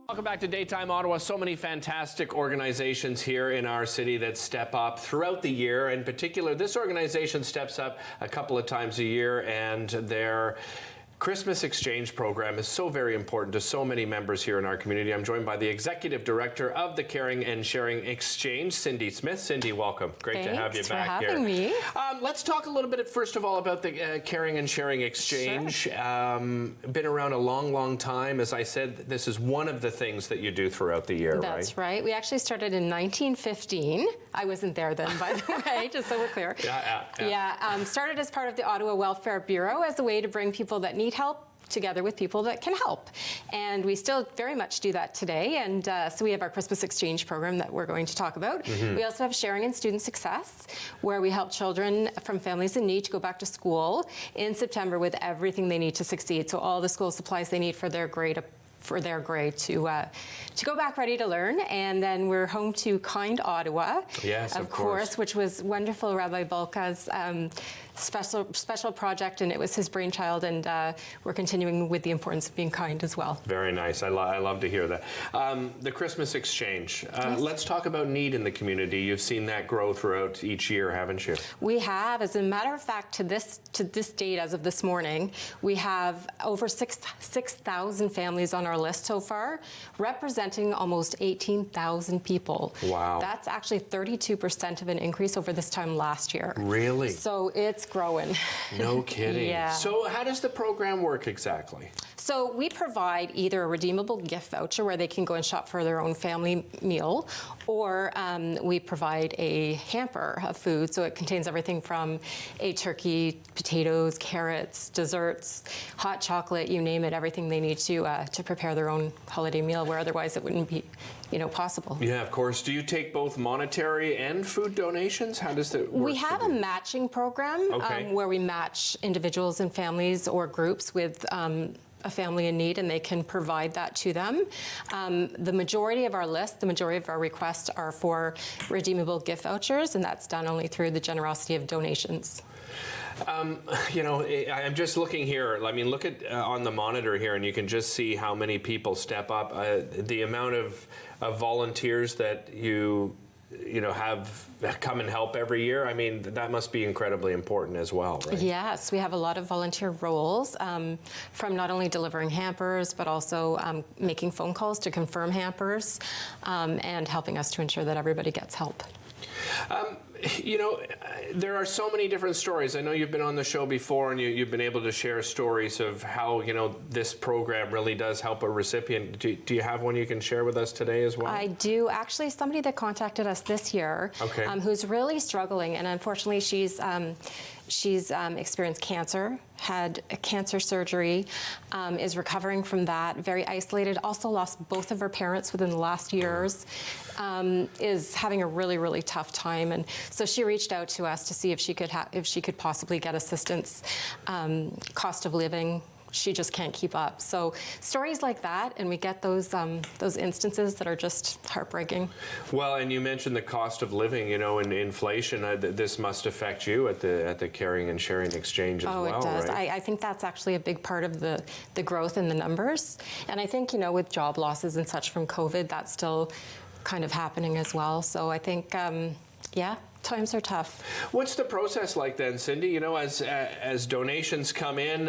Welcome back to Daytime Ottawa. So many fantastic organizations here in our city that step up throughout the year. In particular, this organization steps up a couple of times a year, and their Christmas Exchange program is so very important to so many members here in our community. I'm joined by the Executive Director of the Caring and Sharing Exchange, Cindy Smith. Cindy, welcome. Great to have you back here. Thanks for having me. Let's talk a little bit, first of all, about the Caring and Sharing Exchange. Sure. Been around a long, long time. As I said, this is one of the things that you do throughout the year, That's right. We actually started in 1915. I wasn't there then, by the way, just so we're clear. Started as part of the Ottawa Welfare Bureau as a way to bring people that need help together with people that can help. And we still very much do that today. And so we have our Christmas Exchange program that we're going to talk about. We also have Sharing and Student Success, where we help children from families in need to go back to school in September with everything they need to succeed. So all the school supplies they need for their grade to go back ready to learn. And then we're home to Kind Ottawa, yes, of course, which was wonderful. Rabbi Balka's special project, and it was his brainchild, and we're continuing with the importance of being kind as well. Very nice. I love to hear that. The Christmas Exchange. Yes. Let's talk about need in the community. You've seen that grow throughout each year, haven't you? We have. As a matter of fact, to this date, as of this morning, we have over 6,000 families on our list so far, representing almost 18,000 people. Wow. That's actually 32% of an increase over this time last year. Really? So it's growing. No kidding. Yeah. So how does the program work exactly? So we provide either a redeemable gift voucher where they can go and shop for their own family meal, or we provide a hamper of food. So it contains everything from a turkey, potatoes, carrots, desserts, hot chocolate, you name it, everything they need to prepare their own holiday meal, where otherwise it wouldn't be, possible. Yeah, of course. Do you take both monetary and food donations? How does that work? We have a matching program where we match individuals and families or groups with a family in need, and they can provide that to them. The majority of our list, the majority of our requests are for redeemable gift vouchers, and that's done only through the generosity of donations. I'm just looking here. I mean, look at on the monitor here, and you can just see how many people step up. The amount of volunteers that you have come and help every year. I mean, that must be incredibly important as well, right? Yes, we have a lot of volunteer roles, from not only delivering hampers, but also making phone calls to confirm hampers, and helping us to ensure that everybody gets help. There are so many different stories. I know you've been on the show before, and you've been able to share stories of how, this program really does help a recipient. Do you have one you can share with us today as well? I do. Actually, somebody that contacted us this year, who's really struggling, and unfortunately she's experienced cancer, had a cancer surgery, is recovering from that, very isolated, also lost both of her parents within the last years, is having a really, really tough time. And so she reached out to us to see if she could possibly get assistance, cost of living. She just can't keep up. So stories like that, and we get those instances that are just heartbreaking. Well, and you mentioned the cost of living, and inflation. This must affect you at the Caring and Sharing Exchange as well, it does. right? I think that's actually a big part of the growth in the numbers. And I think, with job losses and such from COVID, that's still kind of happening as well. So I think, times are tough. What's the process like then, Cindy? As donations come in,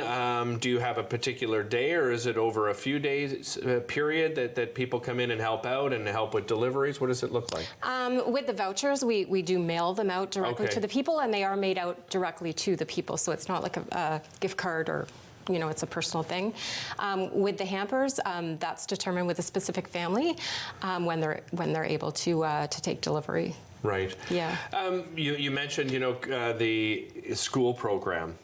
do you have a particular day, or is it over a few days period that people come in and help out and help with deliveries? What does it look like? With the vouchers, we do mail them out directly to the people, and they are made out directly to the people. So it's not like a gift card or it's a personal thing. With the hampers, that's determined with a specific family when they're able to take delivery. Right. Yeah. You mentioned, the school program.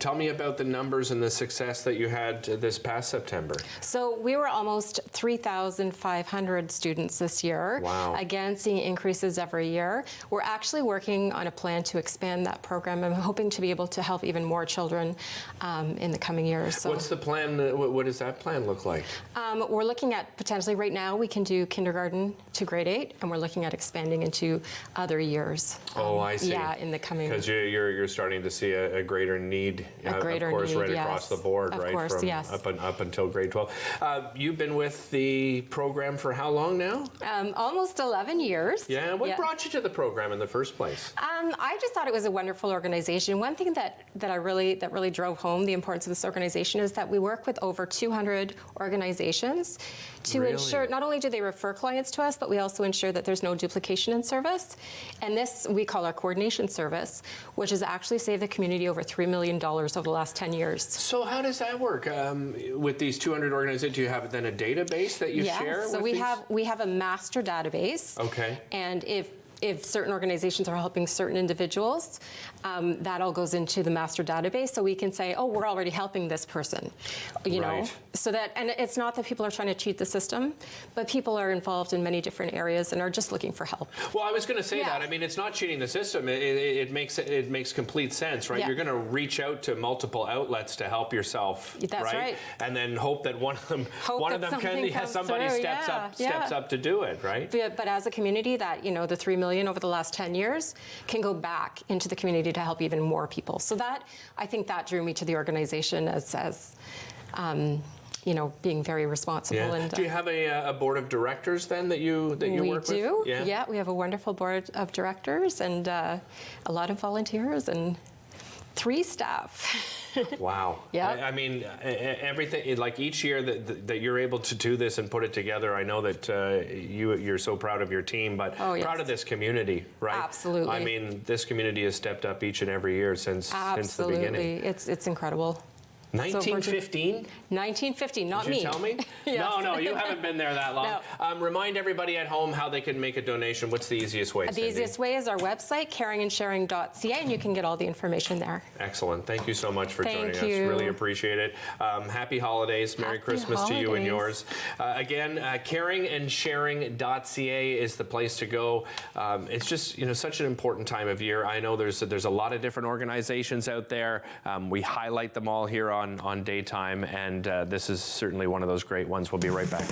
Tell me about the numbers and the success that you had this past September. So we were almost 3,500 students this year. Wow. Again, seeing increases every year. We're actually working on a plan to expand that program. I'm hoping to be able to help even more children in the coming years. So, what's the plan? What does that plan look like? We're looking at potentially right now we can do kindergarten to grade 8, and we're looking at expanding into other years. I see. Yeah, in the coming. Because you're starting to see a greater need need, A greater of course, need, right across yes. the board, Of right? course, From yes. up until grade 12. You've been with the program for how long now? Almost 11 years. Yeah. What brought you to the program in the first place? I just thought it was a wonderful organization. One thing that really drove home the importance of this organization is that we work with over 200 organizations to Really? ensure not only do they refer clients to us, but we also ensure that there's no duplication in service. And this we call our coordination service, which has actually saved the community over $3 million over the last 10 years. So how does that work? With these 200 organizations, do you have then a database that you share? So with we these? have a master database. Okay. And if certain organizations are helping certain individuals, that all goes into the master database, so we can say, oh, we're already helping this person, you know. Right. So that, and it's not that people are trying to cheat the system, but people are involved in many different areas and are just looking for help. Well, I was going to say Yeah. that. I mean, it's not cheating the system. It makes complete sense, right? Yeah. You're going to reach out to multiple outlets to help yourself, That's right. And then hope that one of them that something comes somebody through, steps up to do it, right? But as a community, that, you know, the $3 million over the last 10 years can go back into the community to help even more people. So that, I think that drew me to the organization as you know, being very responsible. Yeah. And Do you have a board of directors then that you work with? We do. Yeah. We have a wonderful board of directors and a lot of volunteers and 3 staff. Wow. Yeah. I mean, everything, like each year that you're able to do this and put it together, I know that you're so proud of your team, but yes. proud of this community, right? Absolutely. I mean, this community has stepped up each and every year since the beginning. It's incredible. 1915? 1950, not Did me. you tell me? Yes. No, you haven't been there that long. No. Remind everybody at home how they can make a donation. What's the easiest way, The Cindy? easiest way is our website, caringandsharing.ca, and you can get all the information there. Excellent. Thank you so much for joining us. Thank you. Really appreciate it. Happy holidays. Merry Happy Christmas to you and holidays. yours. Again, caringandsharing.ca is the place to go. It's just, you know, such an important time of year. I know there's a lot of different organizations out there. We highlight them all here on Daytime, and this is certainly one of those great ones. We'll be right back.